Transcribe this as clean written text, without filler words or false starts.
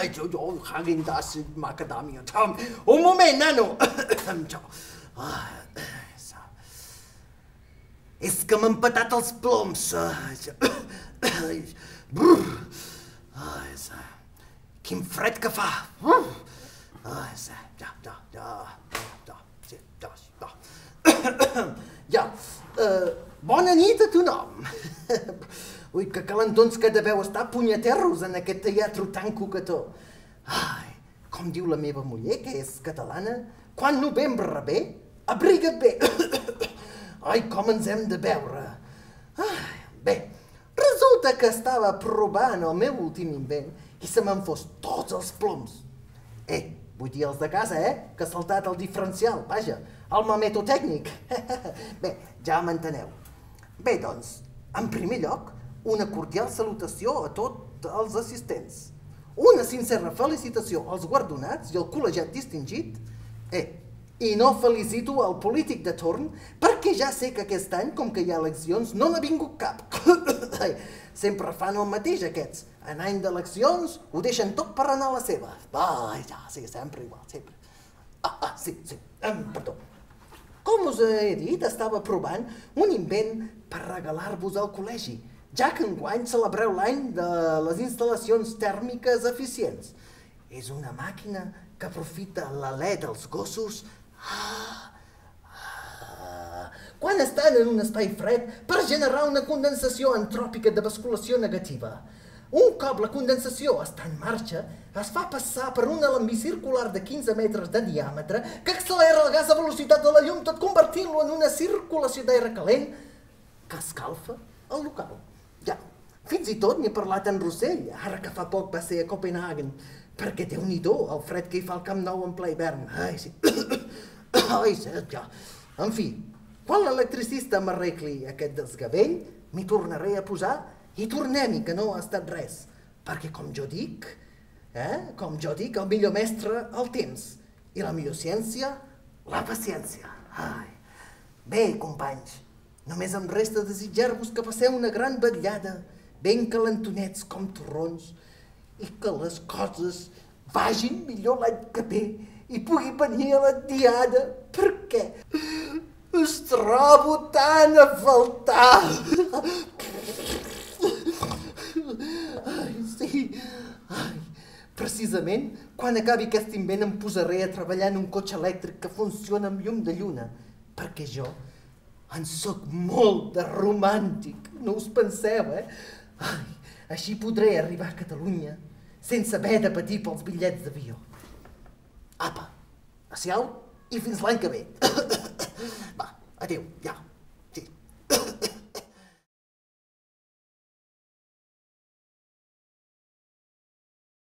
Häagen-Dazs macadamia. Un moment, nano. És que m'han patat els ploms. Quin fred que fa. Bona nit a tothom. Ui, que calentons que deveu estar punyeterros en aquest teatre tan coquetó. Ai, com diu la meva muller, que és catalana, quan novembre ve, abriga't bé. Ai, com ens hem de veure. Bé, resulta que estava provant el meu últim invent i se me'n fos tots els ploms. Vull dir els de casa, que ha saltat el diferencial, vaja, el mameto tècnic. Bé, ja m'enteneu. Bé, doncs, en primer lloc, una cordial salutació a tots els assistents. Una sincera felicitació als guardonats i al col·legiat distingit. I no felicito el polític de torn perquè ja sé que aquest any, com que hi ha eleccions, no n'ha vingut cap. Sempre fan el mateix aquests. En any d'eleccions ho deixen tot per anar a la seva. Sí, sempre igual, sempre. Sí, perdó. Com us he dit, estava provant un invent per regalar-vos al col·legi, ja que enguany celebreu l'any de les instal·lacions tèrmiques eficients. És una màquina que aprofita l'alè dels gossos quan estan en un espai fred per generar una condensació antròpica de basculació negativa. Un cop la condensació està en marxa, es fa passar per un alambí circular de 15 metres de diàmetre que accelera el gas a velocitat de la llum, tot convertint-lo en una circulació d'aire calent que escalfa el local. Ja, fins i tot n'hi ha parlat en Rossell, ara que fa poc va ser a Copenhagen, perquè Déu-n'hi-do el fred que hi fa al Camp Nou en ple hivern. Sí. Ja. En fi, quan l'electricista m'arregli aquest desgavell, m'hi tornaré a posar i tornem-hi, que no ha estat res. Perquè, com jo dic, el millor mestre, el temps. I la millor ciència, la paciència. Bé, companys, només em resta desitjar-vos que passeu una gran vetllada, ben calentonets com torrons, i que les coses vagin millor l'any que ve i pugui venir a la diada, perquè us trobo tan a faltar. Sí. Precisament, quan acabi aquest invent em posaré a treballar en un cotxe elèctric que funciona amb llum de lluna, perquè jo en soc molt de romàntic, no us penseu, Així podré arribar a Catalunya sense haver de patir pels bitllets d'avió. Apa, adéu i fins l'any que ve. Va, adéu, ja.